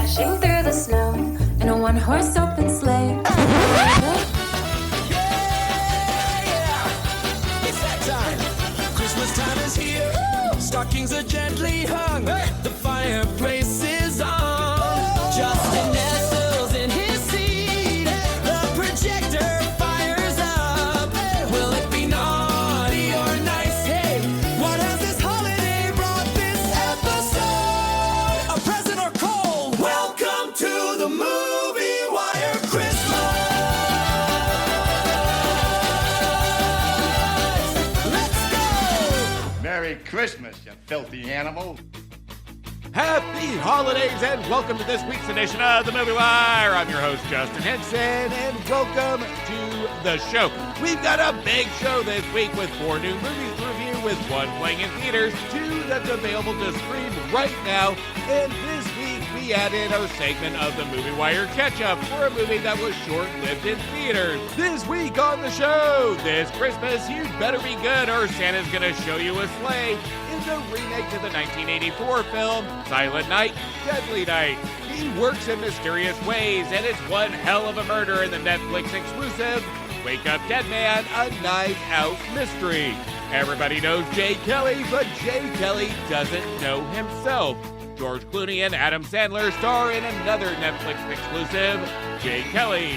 dashing through the snow in a one-horse open sleigh. It's that time. Christmas time is here. Stockings are gently hung. The fireplace is on. Justin nestles in his seat. The projector fires up. Will it be naughty or nice? Hey, what has this holiday brought this episode? A present or cold? Welcome to the Movie Wire Christmas. Let's go! Merry Christmas, you filthy animal. Happy holidays and welcome to this week's edition of the Movie Wire. I'm your host, Justin Henson, and welcome to the show. We've got a big show this week with 4 new movies to review, with 1 playing in theaters, 2 that's available to stream right now, and this week we added a segment of the Movie Wire catch-up for a movie that was short-lived in theaters. This week on the show, this Christmas, you better be good or Santa's gonna show you a sleigh, is a remake to the 1984 film Silent Night, Deadly Night. He works in mysterious ways, and it's one hell of a murder in the Netflix exclusive Wake Up Dead Man, a Knives Out mystery. Everybody knows Jay Kelly, but Jay Kelly doesn't know himself. George Clooney and Adam Sandler star in another Netflix exclusive, Jay Kelly.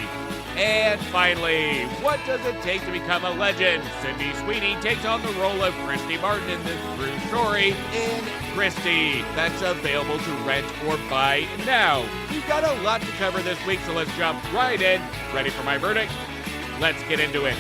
And finally, what does it take to become a legend? Sweeny takes on the role of Christy Martin in this true story in Christy. That's available to rent or buy now. We've got a lot to cover this week, so let's jump right in. Ready for my verdict? Let's get into it.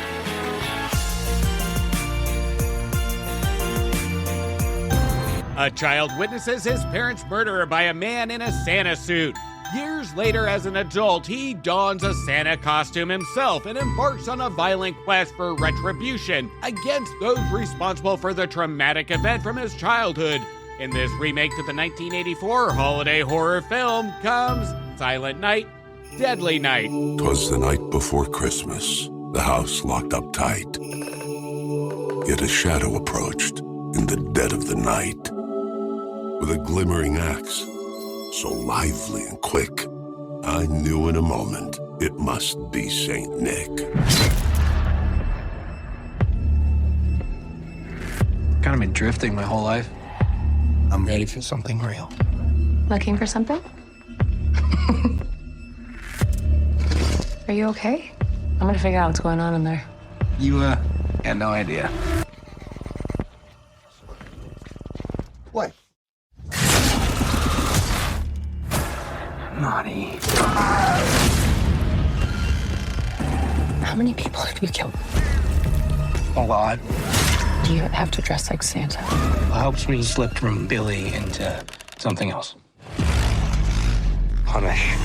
A child witnesses his parents' murder by a man in a Santa suit. Years later, as an adult, he dons a Santa costume himself and embarks on a violent quest for retribution against those responsible for the traumatic event from his childhood. In this remake to the 1984 holiday horror film comes Silent Night, Deadly Night. 'Twas the night before Christmas, the house locked up tight. Yet a shadow approached in the dead of the night. With a glimmering axe, so lively and quick, I knew in a moment it must be Saint Nick. Kind of been drifting my whole life. I'm ready for something real. Looking for something? Are you okay? I'm gonna figure out what's going on in there. You, had no idea. What? Naughty. How many people have you killed? A lot. Do you have to dress like Santa? It helps me slip from Billy into something else. Punish.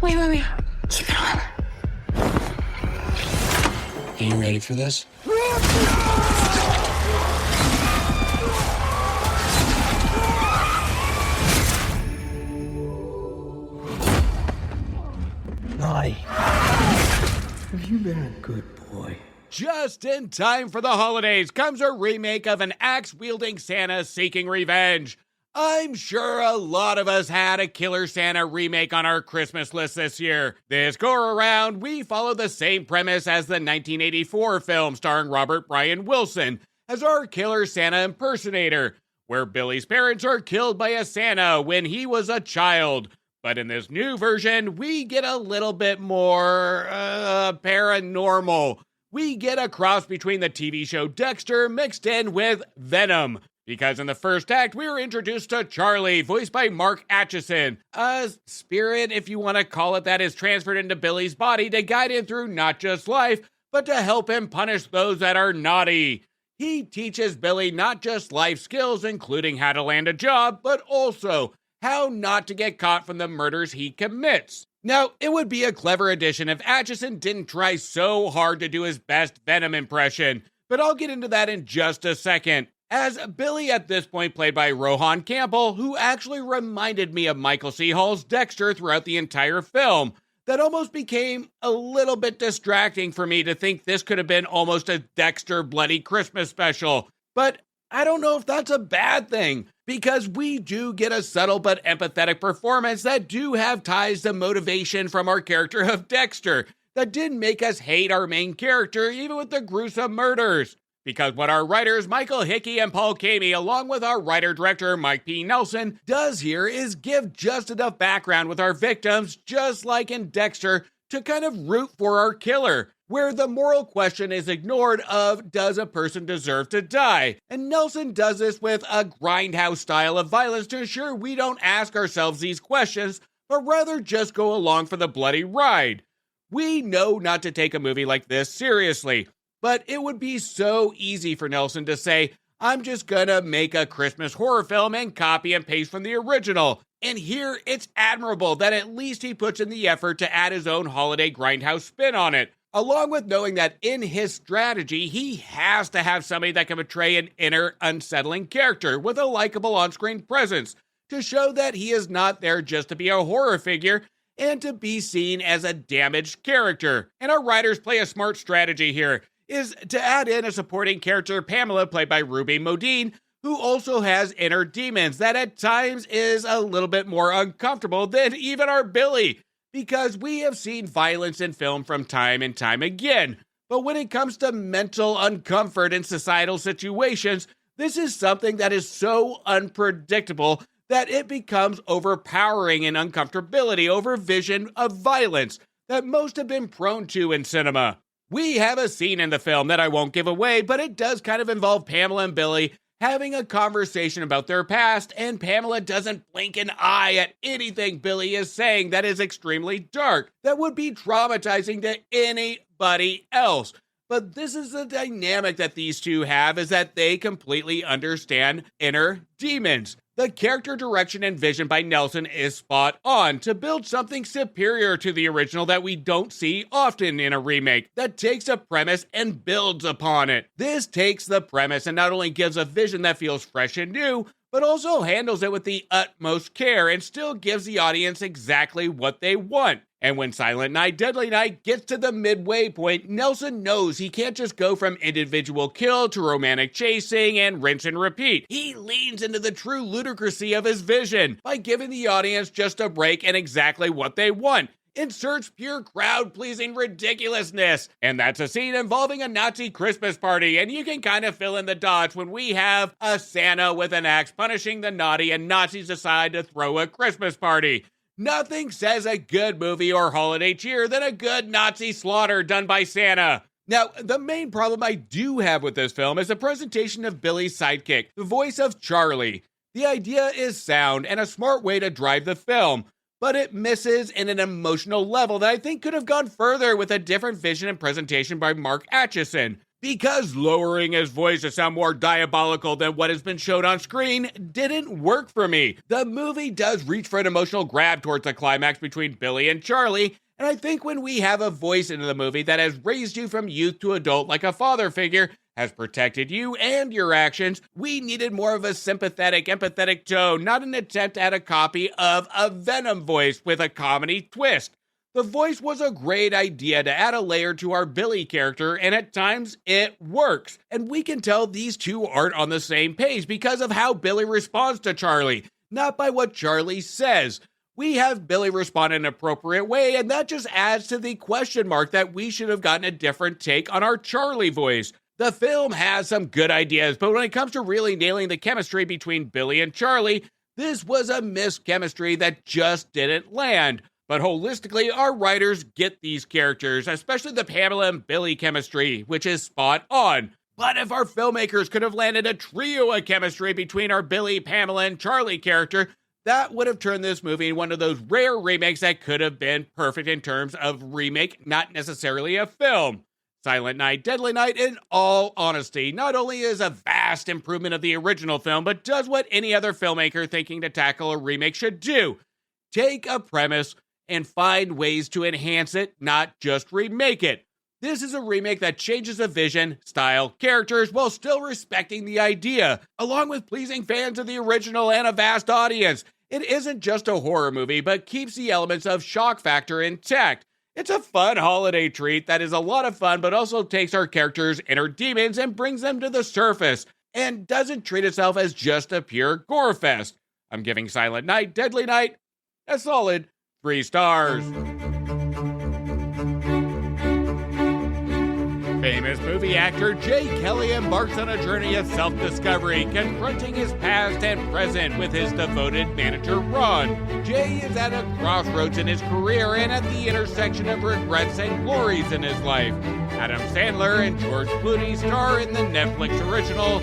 Wait. Keep it on. Are you ready for this? Naughty. Have you been a good boy? Just in time for the holidays comes a remake of an axe-wielding Santa seeking revenge. I'm sure a lot of us had a Killer Santa remake on our Christmas list this year. This go-around, we follow the same premise as the 1984 film starring Robert Brian Wilson as our Killer Santa impersonator, where Billy's parents are killed by a Santa when he was a child. But in this new version, we get a little bit more, paranormal. We get a cross between the TV show Dexter mixed in with Venom. Because in the first act, we were introduced to Charlie, voiced by Mark Atchison. A spirit, if you want to call it that, is transferred into Billy's body to guide him through not just life, but to help him punish those that are naughty. He teaches Billy not just life skills, including how to land a job, but also how not to get caught from the murders he commits. Now, it would be a clever addition if Atchison didn't try so hard to do his best Venom impression, but I'll get into that in just a second. As Billy, at this point played by Rohan Campbell, who actually reminded me of Michael C. Hall's Dexter throughout the entire film, that almost became a little bit distracting for me to think this could have been almost a Dexter Bloody Christmas special. But I don't know if that's a bad thing, because we do get a subtle but empathetic performance that do have ties to motivation from our character of Dexter that didn't make us hate our main character even with the gruesome murders. Because what our writers Michael Hickey and Paul Kamey, along with our writer-director Mike P. Nelson, does here is give just enough background with our victims, just like in Dexter, to kind of root for our killer, where the moral question is ignored of, does a person deserve to die? And Nelson does this with a grindhouse style of violence to ensure we don't ask ourselves these questions, but rather just go along for the bloody ride. We know not to take a movie like this seriously, but it would be so easy for Nelson to say, I'm just gonna make a Christmas horror film and copy and paste from the original. And here, it's admirable that at least he puts in the effort to add his own holiday grindhouse spin on it, along with knowing that in his strategy, he has to have somebody that can portray an inner, unsettling character with a likable on-screen presence to show that he is not there just to be a horror figure and to be seen as a damaged character. And our writers play a smart strategy here, is to add in a supporting character, Pamela, played by Ruby Modine, who also has inner demons that at times is a little bit more uncomfortable than even our Billy, because we have seen violence in film from time and time again. But when it comes to mental uncomfort in societal situations, this is something that is so unpredictable that it becomes overpowering in uncomfortability over vision of violence that most have been prone to in cinema. We have a scene in the film that I won't give away, but it does kind of involve Pamela and Billy having a conversation about their past, and Pamela doesn't blink an eye at anything Billy is saying that is extremely dark, that would be traumatizing to anybody else. But this is the dynamic that these two have, is that they completely understand inner demons. The character direction and vision by Nelson is spot on to build something superior to the original that we don't see often in a remake that takes a premise and builds upon it. This takes the premise and not only gives a vision that feels fresh and new, but also handles it with the utmost care and still gives the audience exactly what they want. And when Silent Night, Deadly Night gets to the midway point, Nelson knows he can't just go from individual kill to romantic chasing and rinse and repeat. He leans into the true ludicrousy of his vision by giving the audience just a break and exactly what they want. Inserts pure crowd-pleasing ridiculousness. And that's a scene involving a Nazi Christmas party, and you can kind of fill in the dots when we have a Santa with an axe punishing the naughty and Nazis decide to throw a Christmas party. Nothing says a good movie or holiday cheer than a good Nazi slaughter done by Santa. Now, the main problem I do have with this film is the presentation of Billy's sidekick, the voice of Charlie. The idea is sound and a smart way to drive the film, but it misses in an emotional level that I think could have gone further with a different vision and presentation by Mark Atchison. Because lowering his voice to sound more diabolical than what has been shown on screen didn't work for me. The movie does reach for an emotional grab towards the climax between Billy and Charlie, and I think when we have a voice into the movie that has raised you from youth to adult like a father figure, has protected you and your actions, we needed more of a sympathetic, empathetic tone, not an attempt at a copy of a Venom voice with a comedy twist. The voice was a great idea to add a layer to our Billy character, and at times it works. And we can tell these two aren't on the same page because of how Billy responds to Charlie, not by what Charlie says. We have Billy respond in an appropriate way, and that just adds to the question mark that we should have gotten a different take on our Charlie voice. The film has some good ideas, but when it comes to really nailing the chemistry between Billy and Charlie, this was a missed chemistry that just didn't land. But holistically, our writers get these characters, especially the Pamela and Billy chemistry, which is spot on. But if our filmmakers could have landed a trio of chemistry between our Billy, Pamela, and Charlie character, that would have turned this movie into one of those rare remakes that could have been perfect in terms of remake, not necessarily a film. Silent Night, Deadly Night, in all honesty, not only is a vast improvement of the original film, but does what any other filmmaker thinking to tackle a remake should do. Take a premise and find ways to enhance it, not just remake it. This is a remake that changes the vision, style, characters, while still respecting the idea, along with pleasing fans of the original and a vast audience. It isn't just a horror movie, but keeps the elements of shock factor intact. It's a fun holiday treat that is a lot of fun, but also takes our characters' inner demons and brings them to the surface. and doesn't treat itself as just a pure gore fest. I'm giving Silent Night, Deadly Night a solid 3 stars. Famous movie actor Jay Kelly embarks on a journey of self-discovery, confronting his past and present with his devoted manager Ron. Jay is at a crossroads in his career and at the intersection of regrets and glories in his life. Adam Sandler and George Clooney star in the Netflix original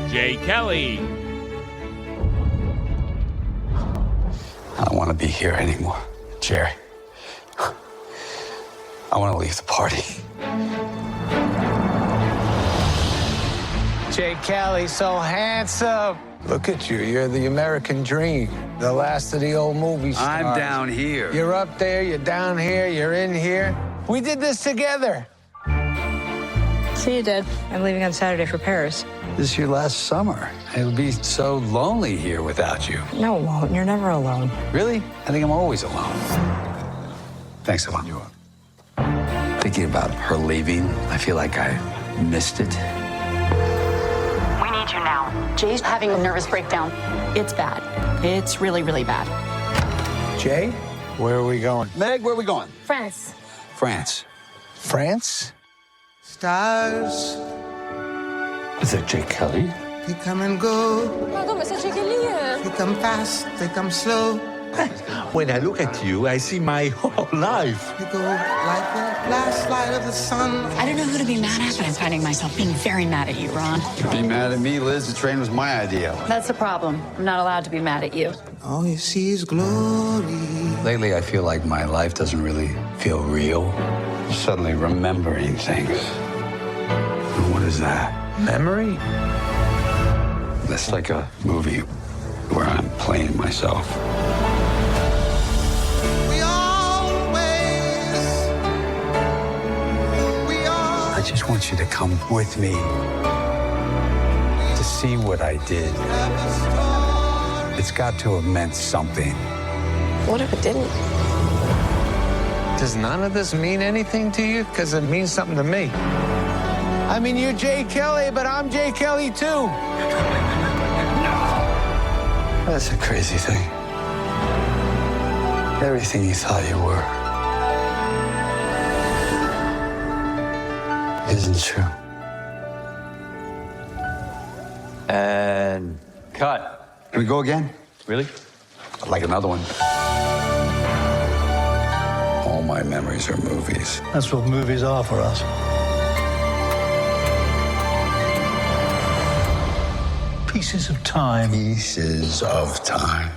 Jay Kelly. I don't want to be here anymore, Jerry. I want to leave the party. Jay Kelly, so handsome. Look at you. You're the American dream. The last of the old movie stars. I'm down here. You're up there, you're down here, you're in here. We did this together. See you, Dad. I'm leaving on Saturday for Paris. This is your last summer. It'll be so lonely here without you. No, it won't. You're never alone. Really? I think I'm always alone. Thanks a lot. Thinking about her leaving, I feel like I missed it. We need you now. Jay's having a nervous breakdown. It's bad. It's really, really bad. Jay, where are we going? Meg, where are we going? France. France. France? Stars, Is that Jay Kelly? they come and go. They come fast, they come slow. When I look at you, I see my whole life. They go like the last light of the sun. I don't know who to be mad at, but I'm finding myself being very mad at you, Ron. Be mad at me, Liz. The train was my idea. That's the problem. I'm not allowed to be mad at you. All you see is glory. Lately, I feel like my life doesn't really feel real. I'm suddenly remembering things. And what is that? Memory? That's like a movie where I'm playing myself. I just want you to come with me to see what I did. It's got to have meant something. What if it didn't? Does none of this mean anything to you? Because it means something to me. I mean, you're Jay Kelly, but I'm Jay Kelly too. That's a crazy thing. Everything you thought you were isn't true. And cut. Can we go again? Really? I'd like another one. All my memories are movies. That's what movies are for us. Pieces of time. Pieces of time.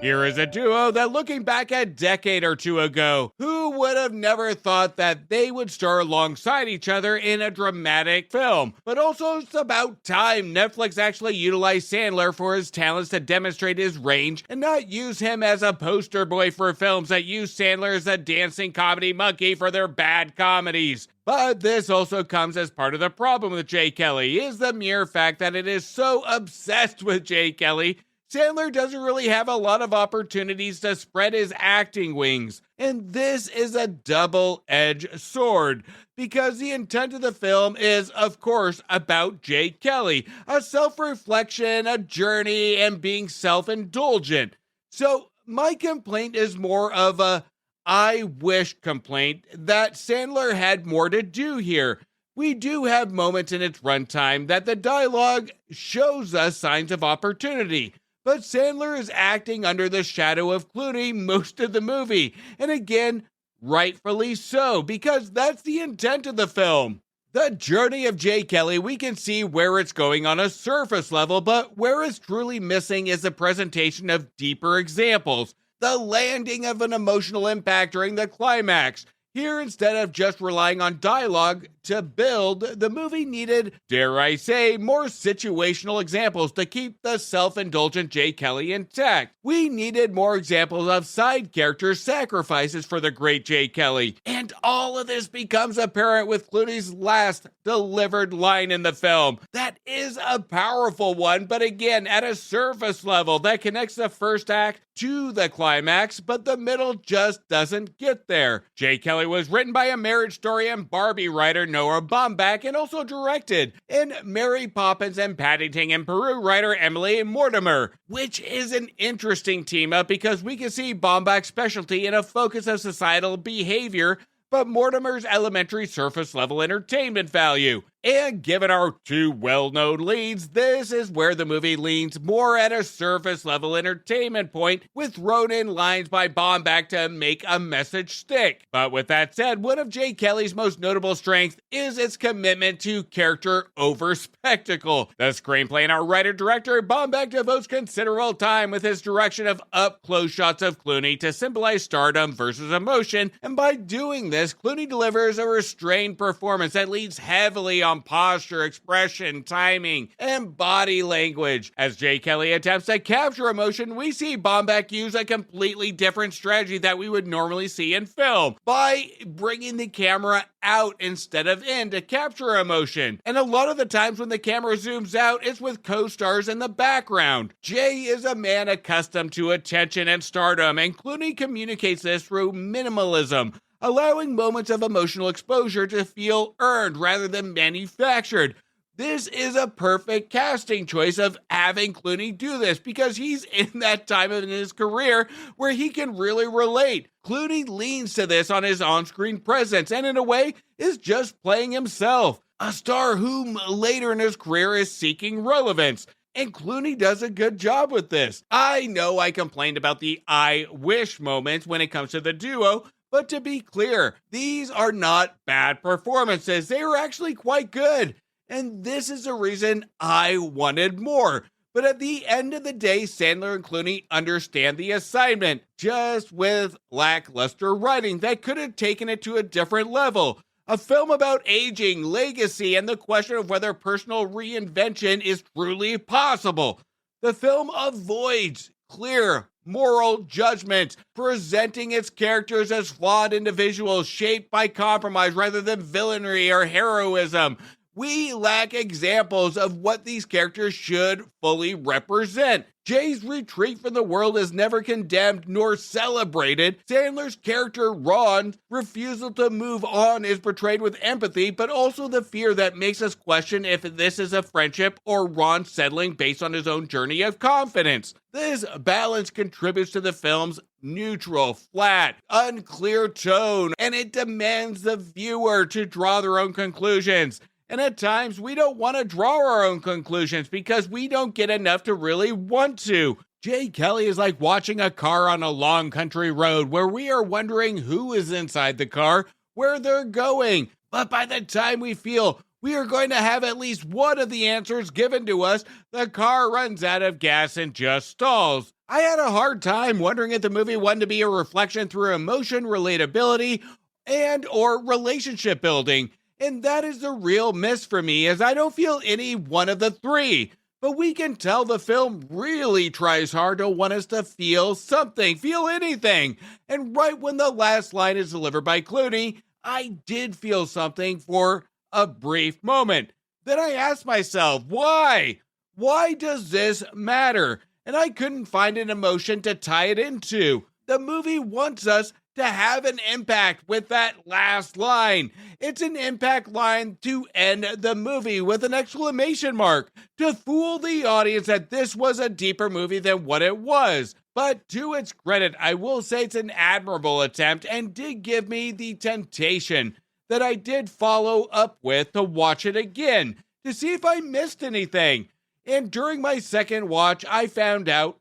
Here is a duo that, looking back a decade or two ago, who would have never thought that they would star alongside each other in a dramatic film? But also, it's about time Netflix actually utilized Sandler for his talents to demonstrate his range and not use him as a poster boy for films that use Sandler as a dancing comedy monkey for their bad comedies. But this also comes as part of the problem with Jay Kelly, is the mere fact that it is so obsessed with Jay Kelly, Sandler doesn't really have a lot of opportunities to spread his acting wings. And this is a double-edged sword, because the intent of the film is, of course, about Jay Kelly, a self-reflection, a journey, and being self-indulgent. So my complaint is more of a I wish complaint that Sandler had more to do here. We do have moments in its runtime that the dialogue shows us signs of opportunity, but Sandler is acting under the shadow of Clooney most of the movie, and again, rightfully so, because that's the intent of the film. The journey of Jay Kelly, we can see where it's going on a surface level, but where it's truly missing is the presentation of deeper examples, the landing of an emotional impact during the climax. Here, instead of just relying on dialogue to build, the movie needed, dare I say, more situational examples to keep the self-indulgent Jay Kelly intact. We needed more examples of side character sacrifices for the great Jay Kelly. And all of this becomes apparent with Clooney's last delivered line in the film. That is a powerful one, but again, at a surface level that connects the first act to the climax, but the middle just doesn't get there. Jay Kelly was written by a Marriage Story and Barbie writer Noah Baumbach and also directed, and Mary Poppins and Paddington and Peru writer Emily Mortimer, which is an interesting team up because we can see Baumbach's specialty in a focus of societal behavior, but Mortimer's elementary surface level entertainment value. And given our two well-known leads, this is where the movie leans more at a surface-level entertainment point, with thrown-in lines by Baumbach to make a message stick. But with that said, one of Jay Kelly's most notable strengths is its commitment to character over spectacle. The screenplay and our writer-director, Baumbach devotes considerable time with his direction of up-close shots of Clooney to symbolize stardom versus emotion, and by doing this, Clooney delivers a restrained performance that leans heavily on posture, expression, timing, and body language. As Jay Kelly attempts to capture emotion, we see Baumbach use a completely different strategy that we would normally see in film, by bringing the camera out instead of in to capture emotion. And a lot of the times when the camera zooms out, it's with co-stars in the background. Jay is a man accustomed to attention and stardom, and Clooney communicates this through minimalism, allowing moments of emotional exposure to feel earned rather than manufactured. This is a perfect casting choice of having Clooney do this because he's in that time in his career where he can really relate. Clooney leans to this on his on-screen presence and in a way is just playing himself, a star whom later in his career is seeking relevance. And Clooney does a good job with this. I know I complained about the I wish moments when it comes to the duo, but to be clear, these are not bad performances. They are actually quite good. And this is the reason I wanted more. But at the end of the day, Sandler and Clooney understand the assignment, just with lackluster writing that could have taken it to a different level. A film about aging, legacy, and the question of whether personal reinvention is truly possible. The film avoids clear moral judgments, presenting its characters as flawed individuals shaped by compromise rather than villainy or heroism. We lack examples of what these characters should fully represent. Jay's retreat from the world is never condemned nor celebrated. Sandler's character, Ron's refusal to move on is portrayed with empathy, but also the fear that makes us question if this is a friendship or Ron settling based on his own journey of confidence. This balance contributes to the film's neutral, flat, unclear tone, and it demands the viewer to draw their own conclusions. And at times, we don't want to draw our own conclusions because we don't get enough to really want to. Jay Kelly is like watching a car on a long country road where we are wondering who is inside the car, where they're going. But by the time we feel we are going to have at least one of the answers given to us, the car runs out of gas and just stalls. I had a hard time wondering if the movie wanted to be a reflection through emotion, relatability, and or relationship building. And that is the real miss for me, as I don't feel any one of the three. But we can tell the film really tries hard to want us to feel something, feel anything. And right when the last line is delivered by Clooney, I did feel something for a brief moment. Then I asked myself, why? Why does this matter? And I couldn't find an emotion to tie it into. The movie wants us to have an impact with that last line. It's an impact line to end the movie with an exclamation mark, to fool the audience that this was a deeper movie than what it was. But to its credit, I will say it's an admirable attempt and did give me the temptation that I did follow up with to watch it again, to see if I missed anything. And during my second watch, I found out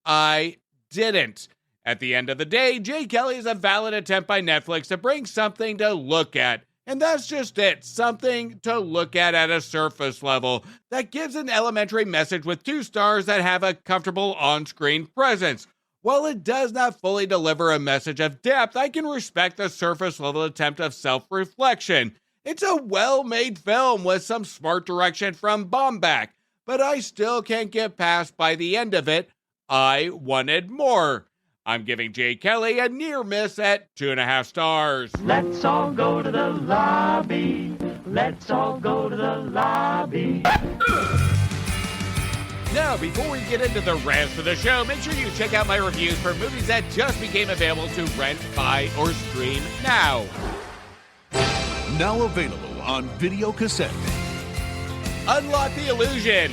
I didn't. At the end of the day, Jay Kelly is a valid attempt by Netflix to bring something to look at. And that's just it, something to look at a surface level that gives an elementary message with 2 stars that have a comfortable on-screen presence. While it does not fully deliver a message of depth, I can respect the surface level attempt of self-reflection. It's a well-made film with some smart direction from Baumbach, but I still can't get past by the end of it, I wanted more. I'm giving Jay Kelly a near miss at 2.5 stars. Let's all go to the lobby. Let's all go to the lobby. Now, before we get into the rest of the show, make sure you check out my reviews for movies that just became available to rent, buy, or stream now. Now available on video cassette. Unlock the illusion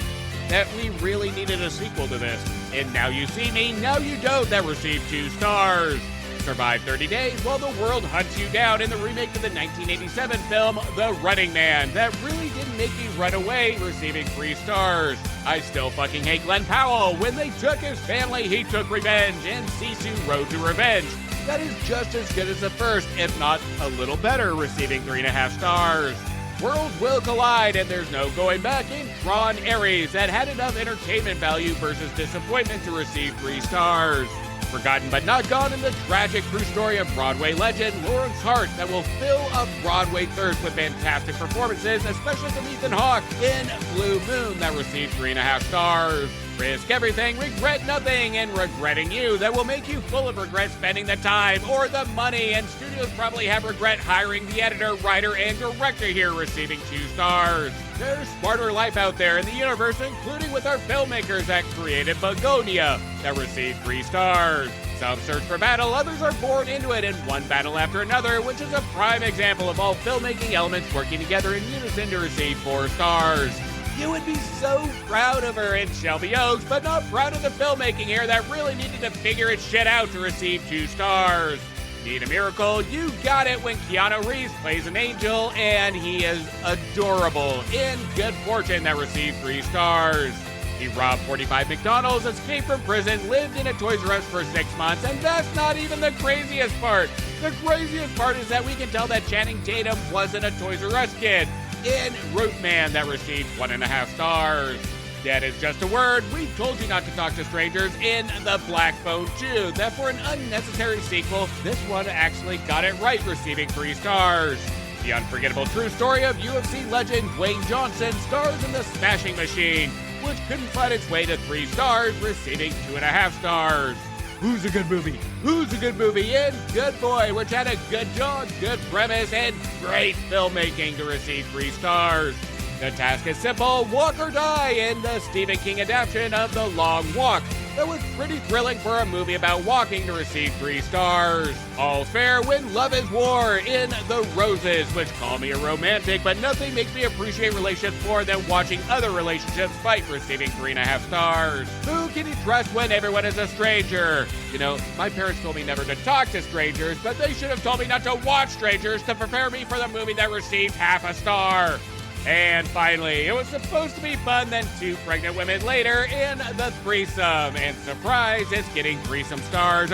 that we really needed a sequel to this. And Now You See Me, Now You Don't, that received 2 stars. Survive 30 days while the world hunts you down in the remake of the 1987 film The Running Man that really didn't make me run away, receiving 3 stars. I still fucking hate Glenn Powell. When they took his family, he took revenge, and Sisu Road to Revenge. That is just as good as the first, if not a little better, receiving 3.5 stars. Worlds will collide, and there's no going back in Tron Ares that had enough entertainment value versus disappointment to receive 3 stars. Forgotten but not gone in the tragic true story of Broadway legend Lawrence Hart that will fill a Broadway thirst with fantastic performances, especially from Ethan Hawke in Blue Moon that received 3.5 stars. Risk everything, regret nothing, and regretting you that will make you full of regret spending the time or the money, and studios probably have regret hiring the editor, writer, and director here, receiving 2 stars. There's smarter life out there in the universe, including with our filmmakers that created Begonia, that received 3 stars. Some search for battle, others are born into it in one battle after another, which is a prime example of all filmmaking elements working together in unison to receive 4 stars. You would be so proud of her in Shelby Oaks, but not proud of the filmmaking here that really needed to figure its shit out to receive 2 stars. Need a miracle? You got it when Keanu Reeves plays an angel, and he is adorable in Good Fortune that received 3 stars. He robbed 45 McDonald's, escaped from prison, lived in a Toys R Us for 6 months, and that's not even the craziest part. The craziest part is that we can tell that Channing Tatum wasn't a Toys R Us kid in Root Man that received 1.5 stars. That is just a word. We told you not to talk to strangers in The Black Phone 2. That for an unnecessary sequel, this one actually got it right, receiving 3 stars. The unforgettable true story of UFC legend Dwayne Johnson stars in The Smashing Machine, which couldn't find its way to 3 stars, receiving 2.5 stars. Who's a good movie? Who's a good movie? And Good Boy, which had a good dog, good premise, and great filmmaking to receive 3 stars. The task is simple, walk or die in the Stephen King adaptation of The Long Walk. That was pretty thrilling for a movie about walking to receive 3 stars. All's fair when love is war in The Roses, which call me a romantic, but nothing makes me appreciate relationships more than watching other relationships fight, receiving 3.5 stars. Who can you trust when everyone is a stranger? You know, my parents told me never to talk to strangers, but they should have told me not to watch strangers to prepare me for the movie that received 0.5 star. And finally, it was supposed to be fun, then 2 pregnant women later in The Threesome. And surprise, it's getting 3 stars.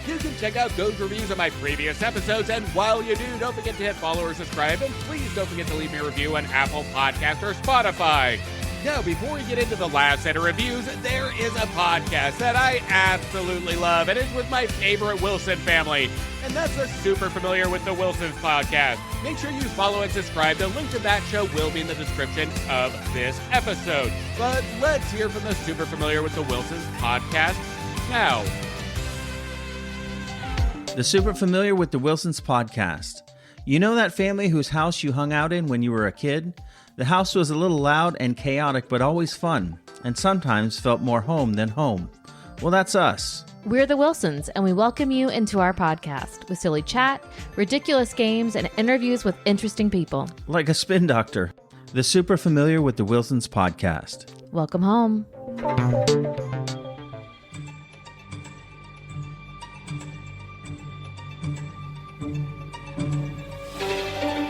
You can check out those reviews of my previous episodes, and while you do, don't forget to hit follow or subscribe, and please don't forget to leave me a review on Apple Podcasts or Spotify. Now, before we get into the last set of reviews, there is a podcast that I absolutely love, and it's with my favorite Wilson family, and that's the Super Familiar with the Wilsons podcast. Make sure you follow and subscribe. The link to that show will be in the description of this episode. But let's hear from the Super Familiar with the Wilsons podcast now. The Super Familiar with the Wilsons podcast. You know that family whose house you hung out in when you were a kid? The house was a little loud and chaotic, but always fun, and sometimes felt more home than home. Well, that's us. We're the Wilsons, and we welcome you into our podcast with silly chat, ridiculous games, and interviews with interesting people. Like a spin doctor. The Super Familiar with the Wilsons podcast. Welcome home.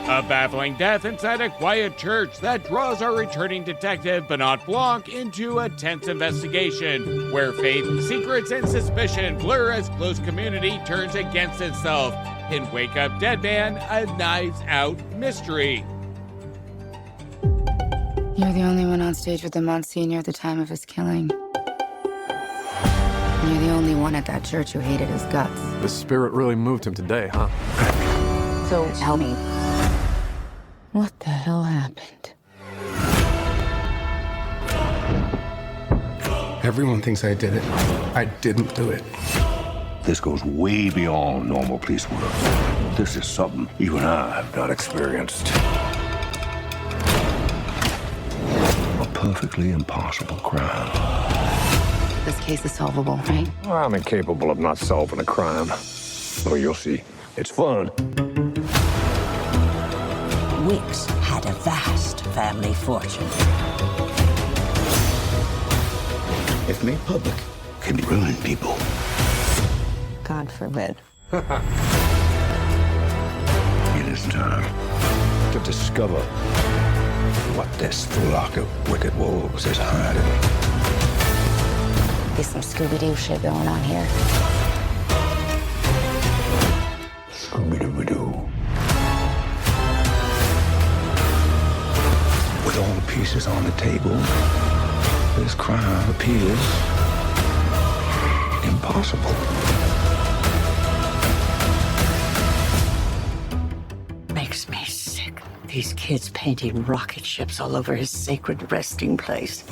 A baffling death inside a quiet church that draws our returning detective Benoit Blanc into a tense investigation, where faith, secrets, and suspicion blur as close community turns against itself. In Wake Up Dead Man, a Knives Out mystery. You're the only one on stage with the Monsignor at the time of his killing. And you're the only one at that church who hated his guts. The spirit really moved him today, huh? So tell me, what the hell happened? Everyone thinks I did it. I didn't do it. This goes way beyond normal police work. This is something even I have not experienced. A perfectly impossible crime. This case is solvable, right? I'm incapable of not solving a crime. Oh, you'll see. It's fun. Wicks had a vast family fortune. If made public, can ruin people. God forbid. It is time to discover what this flock of wicked wolves is hiding. There's some Scooby-Doo shit going on here. Scooby-Doo. With all the pieces on the table, this crime appears impossible. Makes me sick. These kids painting rocket ships all over his sacred resting place.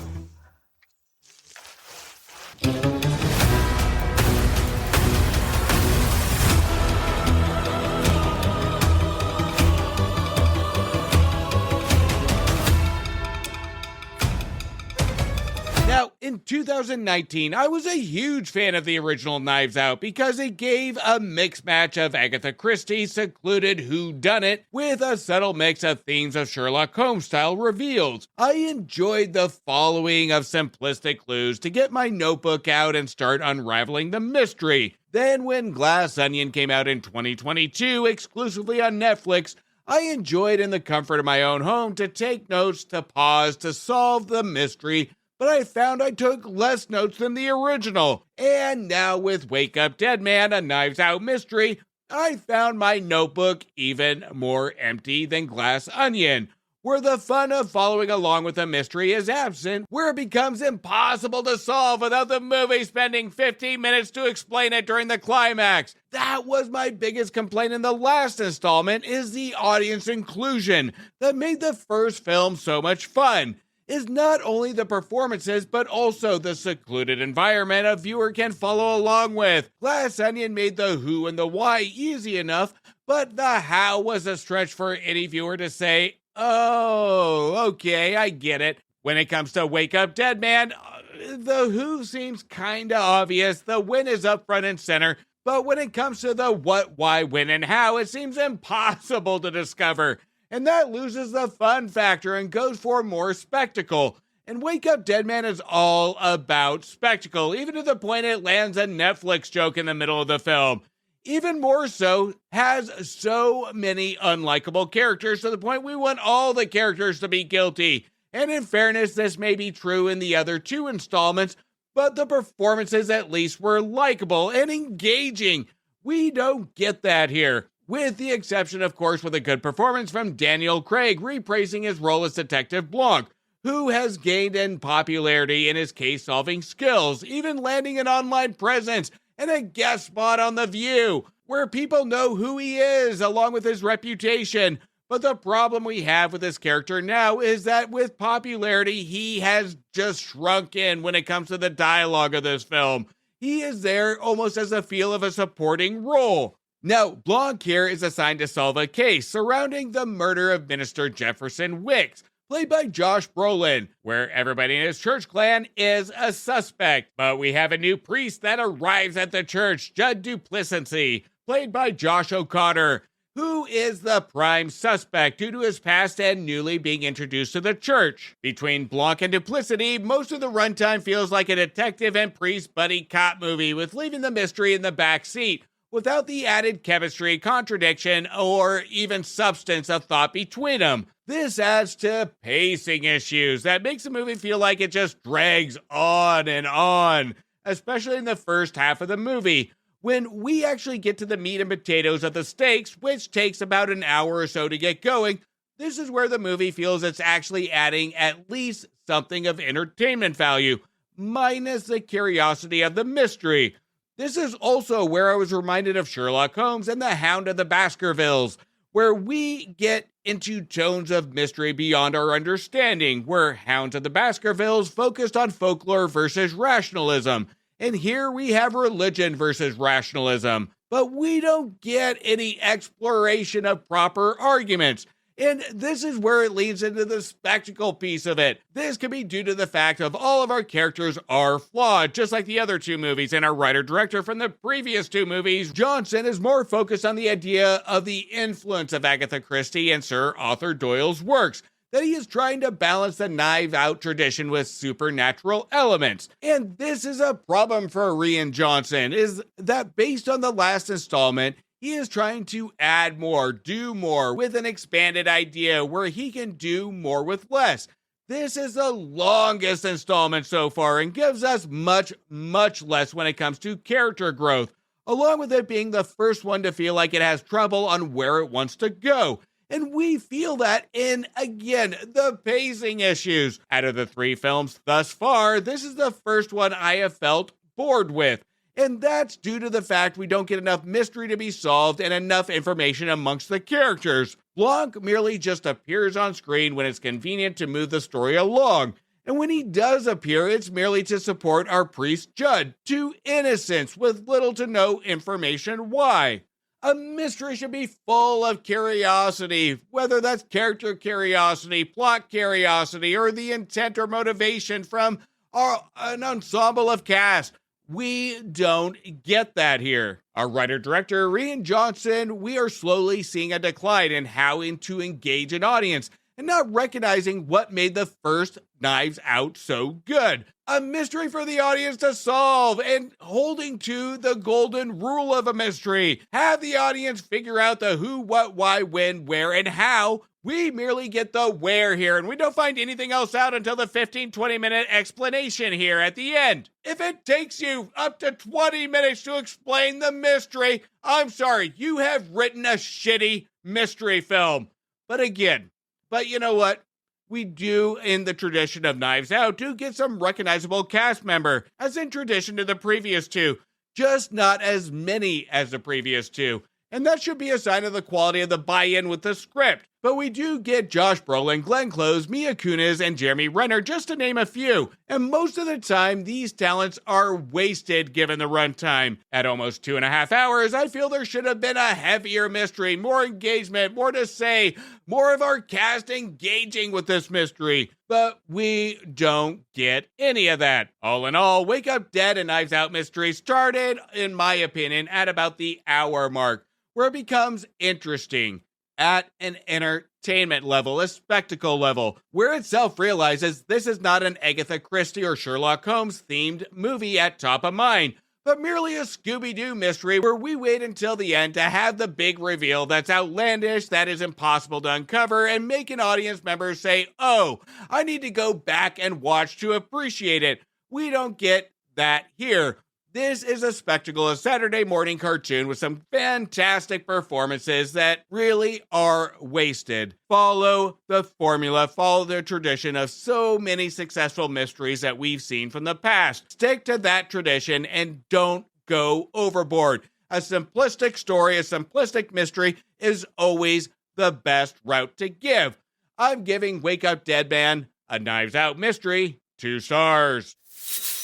Now, in 2019, I was a huge fan of the original Knives Out because it gave a mixed match of Agatha Christie's secluded whodunit with a subtle mix of themes of Sherlock Holmes-style reveals. I enjoyed the following of simplistic clues to get my notebook out and start unraveling the mystery. Then when Glass Onion came out in 2022 exclusively on Netflix, I enjoyed in the comfort of my own home to take notes, to pause, to solve the mystery, but I found I took less notes than the original. And now with Wake Up Dead Man, a Knives Out mystery, I found my notebook even more empty than Glass Onion, where the fun of following along with a mystery is absent, where it becomes impossible to solve without the movie spending 15 minutes to explain it during the climax. That was my biggest complaint in the last installment, is the audience inclusion that made the first film so much fun. Is not only the performances, but also the secluded environment a viewer can follow along with. Glass Onion made the who and the why easy enough, but the how was a stretch for any viewer to say, oh, okay, I get it. When it comes to Wake Up Dead Man, the who seems kinda obvious, the when is up front and center, but when it comes to the what, why, when, and how, it seems impossible to discover. And that loses the fun factor and goes for more spectacle. And Wake Up Dead Man is all about spectacle, even to the point it lands a Netflix joke in the middle of the film. Even more so, has so many unlikable characters to the point we want all the characters to be guilty. And in fairness, this may be true in the other two installments, but the performances at least were likable and engaging. We don't get that here. With the exception, of course, with a good performance from Daniel Craig reprising his role as Detective Blanc, who has gained in popularity in his case-solving skills, even landing an online presence and a guest spot on The View, where people know who he is along with his reputation. But the problem we have with this character now is that with popularity, he has just shrunk in when it comes to the dialogue of this film. He is there almost as a feel of a supporting role. Now, Blanc here is assigned to solve a case surrounding the murder of Minister Jefferson Wicks, played by Josh Brolin, where everybody in his church clan is a suspect. But we have a new priest that arrives at the church, Judd Duplicency, played by Josh O'Connor, who is the prime suspect due to his past and newly being introduced to the church. Between Blanc and Duplicity, most of the runtime feels like a detective and priest buddy cop movie with leaving the mystery in the back seat, without the added chemistry, contradiction, or even substance of thought between them. This adds to pacing issues that makes the movie feel like it just drags on, especially in the first half of the movie. When we actually get to the meat and potatoes of the stakes, which takes about an hour or so to get going, this is where the movie feels it's actually adding at least something of entertainment value, minus the curiosity of the mystery. This is also where I was reminded of Sherlock Holmes and the Hound of the Baskervilles, where we get into tones of mystery beyond our understanding, where Hounds of the Baskervilles focused on folklore versus rationalism, and here we have religion versus rationalism, but we don't get any exploration of proper arguments. And this is where it leads into the spectacle piece of it. This could be due to the fact of all of our characters are flawed, just like the other two movies, and our writer-director from the previous two movies, Johnson, is more focused on the idea of the influence of Agatha Christie and Sir Arthur Doyle's works, that he is trying to balance the Knives Out tradition with supernatural elements. And this is a problem for Rian Johnson, is that based on the last installment, he is trying to add more, do more, with an expanded idea where he can do more with less. This is the longest installment so far and gives us much, much less when it comes to character growth, along with it being the first one to feel like it has trouble on where it wants to go. And we feel that in, again, the pacing issues. Out of the 3 films thus far, this is the first one I have felt bored with. And that's due to the fact we don't get enough mystery to be solved and enough information amongst the characters. Blanc merely just appears on screen when it's convenient to move the story along. And when he does appear, it's merely to support our priest Judd, to innocence with little to no information why. A mystery should be full of curiosity, whether that's character curiosity, plot curiosity, or the intent or motivation from an ensemble of cast. We don't get that here. Our writer-director, Rian Johnson, we are slowly seeing a decline in how to engage an audience and not recognizing what made the first Knives Out so good. A mystery for the audience to solve and holding to the golden rule of a mystery. Have the audience figure out the who, what, why, when, where, and how. We merely get the where here, and we don't find anything else out until the 15-20 minute explanation here at the end. If it takes you up to 20 minutes to explain the mystery, I'm sorry, you have written a shitty mystery film. But you know what? We do, in the tradition of Knives Out, do get some recognizable cast member, as in tradition to the previous two, just not as many as the previous two. And that should be a sign of the quality of the buy-in with the script. But we do get Josh Brolin, Glenn Close, Mia Kunis, and Jeremy Renner, just to name a few. And most of the time, these talents are wasted given the runtime. At almost 2.5 hours, I feel there should have been a heavier mystery, more engagement, more to say, more of our cast engaging with this mystery. But we don't get any of that. All in all, Wake Up Dead and Knives Out mystery started, in my opinion, at about the hour mark, where it becomes interesting at an entertainment level, a spectacle level, where it self-realizes this is not an Agatha Christie or Sherlock Holmes themed movie at top of mind, but merely a Scooby-Doo mystery where we wait until the end to have the big reveal that's outlandish, that is impossible to uncover, and make an audience member say, oh, I need to go back and watch to appreciate it. We don't get that here. This is a spectacle, a Saturday morning cartoon with some fantastic performances that really are wasted. Follow the formula, follow the tradition of so many successful mysteries that we've seen from the past. Stick to that tradition and don't go overboard. A simplistic story, a simplistic mystery is always the best route to give. I'm giving Wake Up Dead Man, a Knives Out mystery, 2 stars.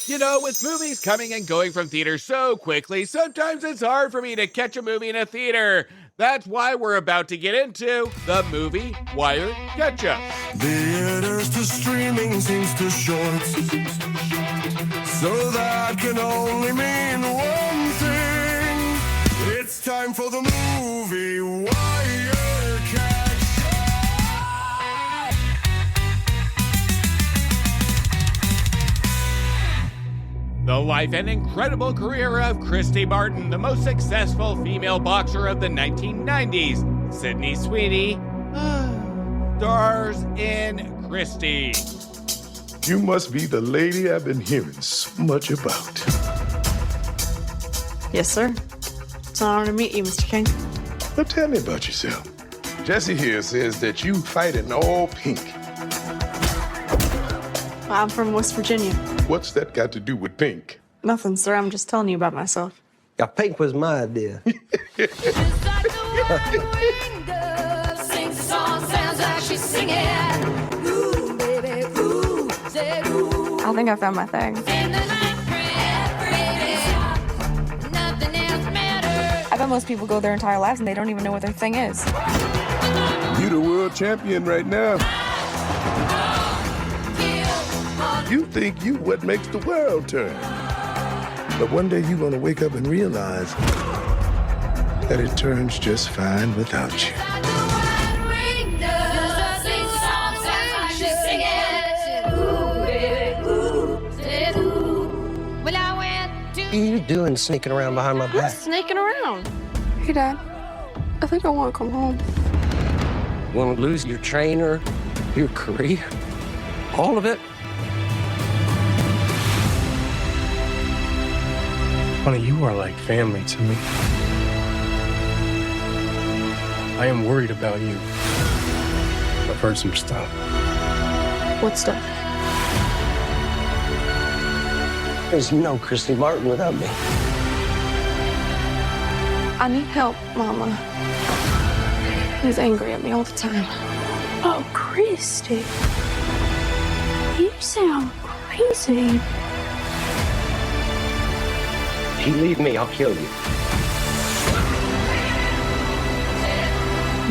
You know, with movies coming and going from theaters so quickly, sometimes it's hard for me to catch a movie in a theater. That's why we're about to get into the movie Wire Catch-Up. Theaters to streaming seems too short. So that can only mean one thing. It's time for the movie Wire Catch-Up. The life and incredible career of Christy Martin, the most successful female boxer of the 1990s. Sydney Sweeny stars in Christy. You must be the lady I've been hearing so much about. Yes, sir. It's an honor to meet you, Mr. King. Now tell me about yourself. Jesse here says that you fight in all pink. I'm from West Virginia. What's that got to do with pink? Nothing, sir. I'm just telling you about myself. Yeah, pink was my idea. I think I found my thing. I bet most people go their entire lives and they don't even know what their thing is. You the world champion right now. You think you what makes the world turn. But one day you're gonna wake up and realize that it turns just fine without you. What are you doing sneaking around behind my back? Sneaking around. Hey, Dad. I think I want to come home. Want to lose your trainer, your career, all of it? Honey, you are like family to me. I am worried about you. I've heard some stuff. What stuff? There's no Christy Martin without me. I need help, Mama. He's angry at me all the time. Oh, Christy. You sound crazy. If you leave me, I'll kill you.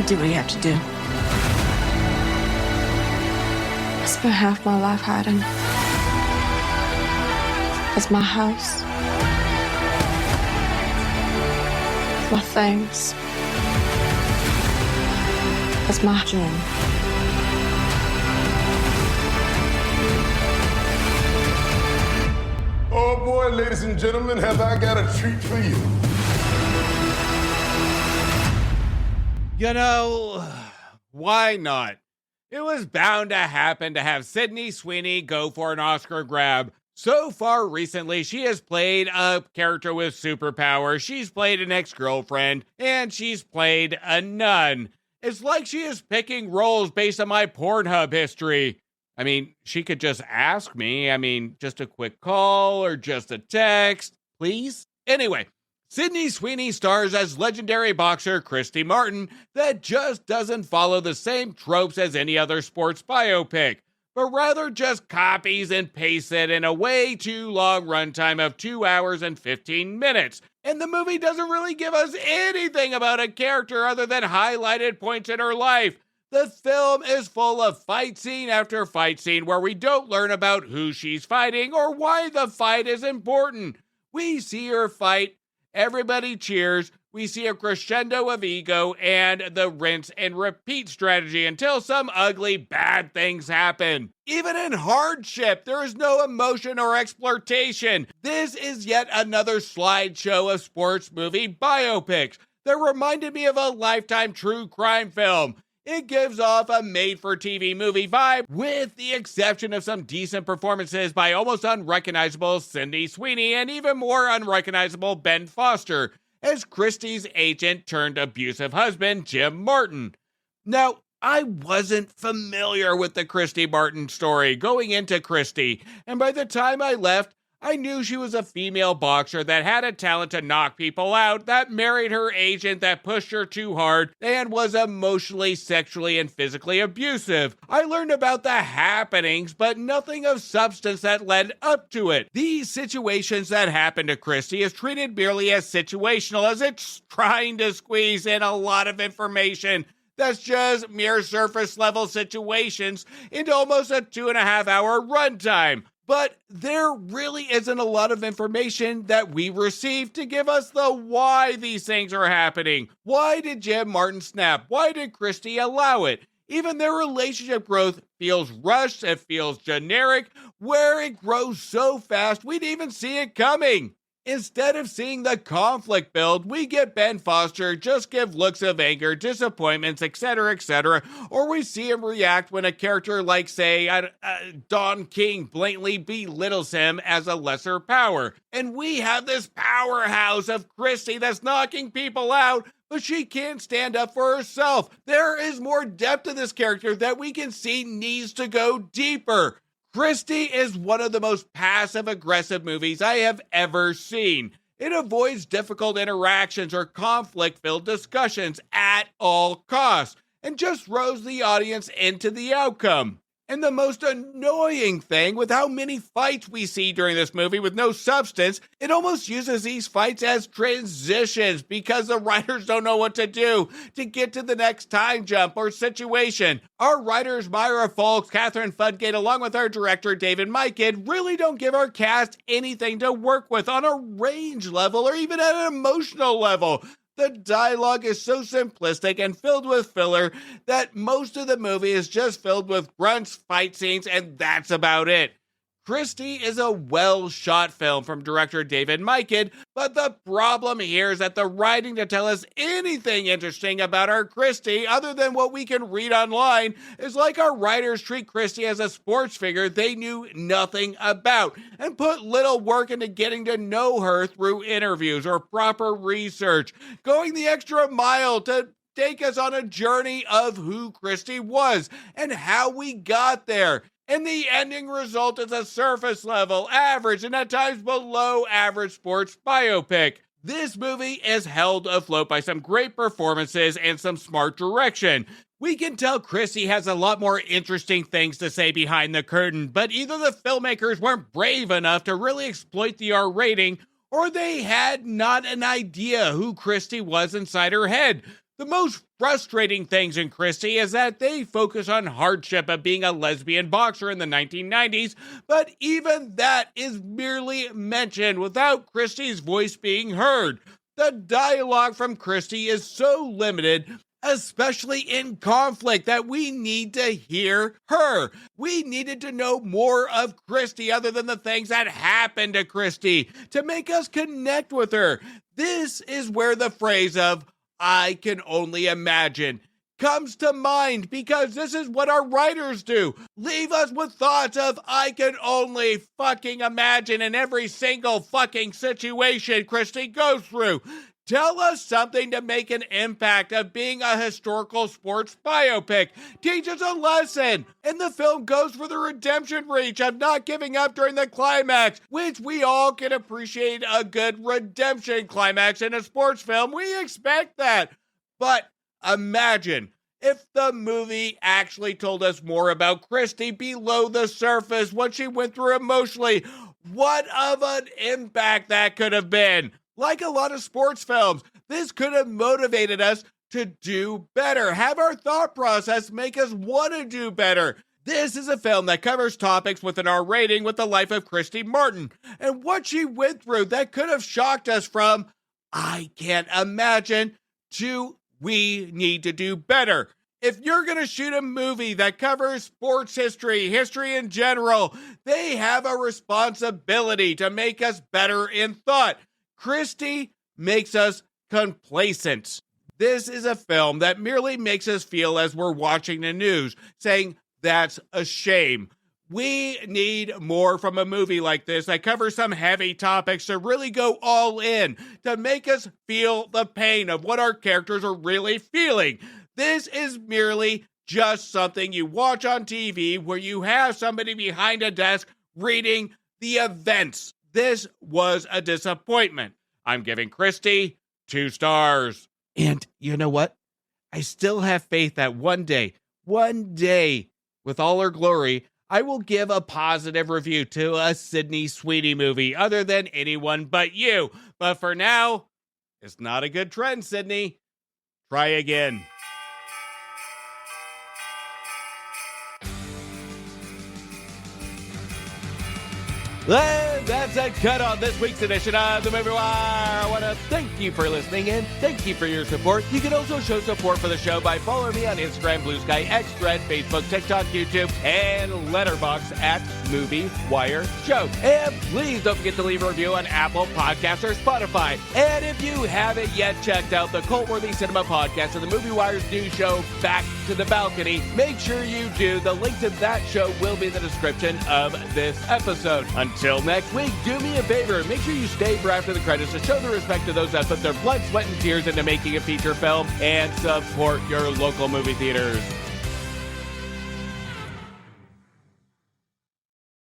Do what you have to do. I spent half my life hiding. It's my house. My things. It's my gym. Oh boy, ladies and gentlemen, have I got a treat for you. You know, why not? It was bound to happen to have Sydney Sweeney go for an Oscar grab. So far recently, she has played a character with superpowers, she's played an ex-girlfriend, and she's played a nun. It's like she is picking roles based on my Pornhub history. I mean, she could just ask me. I mean, just a quick call or just a text, please? Anyway, Sydney Sweeney stars as legendary boxer Christy Martin that just doesn't follow the same tropes as any other sports biopic, but rather just copies and pastes it in a way too long runtime of 2 hours and 15 minutes. And the movie doesn't really give us anything about a character other than highlighted points in her life. The film is full of fight scene after fight scene where we don't learn about who she's fighting or why the fight is important. We see her fight, everybody cheers, we see a crescendo of ego and the rinse and repeat strategy until some ugly bad things happen. Even in hardship, there is no emotion or exploitation. This is yet another slideshow of sports movie biopics that reminded me of a Lifetime true crime film. It gives off a made-for-TV movie vibe, with the exception of some decent performances by almost unrecognizable Sydney Sweeney and even more unrecognizable Ben Foster as Christy's agent turned abusive husband, Jim Martin. Now, I wasn't familiar with the Christy Martin story going into Christy, and by the time I left, I knew she was a female boxer that had a talent to knock people out, that married her agent that pushed her too hard, and was emotionally, sexually, and physically abusive. I learned about the happenings, but nothing of substance that led up to it. These situations that happened to Christy is treated merely as situational, as it's trying to squeeze in a lot of information that's just mere surface level situations into almost a 2.5 hour runtime. But there really isn't a lot of information that we received to give us the why these things are happening. Why did Jim Martin snap? Why did Christy allow it? Even their relationship growth feels rushed, it feels generic, where it grows so fast we'd even see it coming. Instead of seeing the conflict build, we get Ben Foster just give looks of anger, disappointments, etc., or we see him react when a character like, say, Don King blatantly belittles him as a lesser power. And we have this powerhouse of Christy that's knocking people out, but she can't stand up for herself. There is more depth to this character that we can see needs to go deeper. Christy is one of the most passive-aggressive movies I have ever seen. It avoids difficult interactions or conflict-filled discussions at all costs, and just throws the audience into the outcome. And the most annoying thing with how many fights we see during this movie with no substance, it almost uses these fights as transitions because the writers don't know what to do to get to the next time jump or situation. Our writers Myra Folks, Catherine Fudgate, along with our director David Mikan, really don't give our cast anything to work with on a range level or even at an emotional level. The dialogue is so simplistic and filled with filler that most of the movie is just filled with grunts, fight scenes, and that's about it. Christy is a well-shot film from director David Mikan, but the problem here is that the writing to tell us anything interesting about our Christy, other than what we can read online, is like our writers treat Christy as a sports figure they knew nothing about, and put little work into getting to know her through interviews or proper research, going the extra mile to take us on a journey of who Christy was and how we got there. And the ending result is a surface level, average, and at times below average sports biopic. This movie is held afloat by some great performances and some smart direction. We can tell Christy has a lot more interesting things to say behind the curtain, but either the filmmakers weren't brave enough to really exploit the R rating, or they had not an idea who Christy was inside her head. The most frustrating things in Christy is that they focus on hardship of being a lesbian boxer in the 1990s, but even that is merely mentioned without Christy's voice being heard. The dialogue from Christy is so limited, especially in conflict, that we need to hear her. We needed to know more of Christy other than the things that happened to Christy to make us connect with her. This is where the phrase of "I can only imagine" comes to mind, because this is what our writers do. Leave us with thoughts of "I can only fucking imagine" in every single fucking situation Christy goes through. Tell us something to make an impact of being a historical sports biopic. Teach us a lesson. And the film goes for the redemption reach of not giving up during the climax, which we all can appreciate a good redemption climax in a sports film. We expect that. But imagine if the movie actually told us more about Christy below the surface, what she went through emotionally. What of an impact that could have been. Like a lot of sports films, this could have motivated us to do better, have our thought process make us want to do better. This is a film that covers topics with an R rating with the life of Christy Martin and what she went through that could have shocked us from "I can't imagine" to "we need to do better." If you're going to shoot a movie that covers sports history in general, they have a responsibility to make us better in thought. Christy makes us complacent. This is a film that merely makes us feel as we're watching the news, saying, "That's a shame." We need more from a movie like this that covers some heavy topics to really go all in, to make us feel the pain of what our characters are really feeling. This is merely just something you watch on TV where you have somebody behind a desk reading the events. This was a disappointment. I'm giving Christy 2 stars. And you know what? I still have faith that one day, with all her glory, I will give a positive review to a Sydney Sweeny movie other than Anyone But You. But for now, it's not a good trend, Sydney. Try again. That's a cut on this week's edition of The Movie Wire. I want to thank you for listening and thank you for your support. You can also show support for the show by following me on Instagram, Blue Sky, X, Thread, Facebook, TikTok, YouTube, and Letterboxd at Movie Wire Show. And please don't forget to leave a review on Apple Podcasts or Spotify. And if you haven't yet checked out the Cult-Worthy Cinema Podcast and the Movie Wire's new show, Back to the Balcony, make sure you do. The link to that show will be in the description of this episode. Until next week, do me a favor. Make sure you stay for after the credits to show the respect to those that put their blood, sweat, and tears into making a feature film and support your local movie theaters.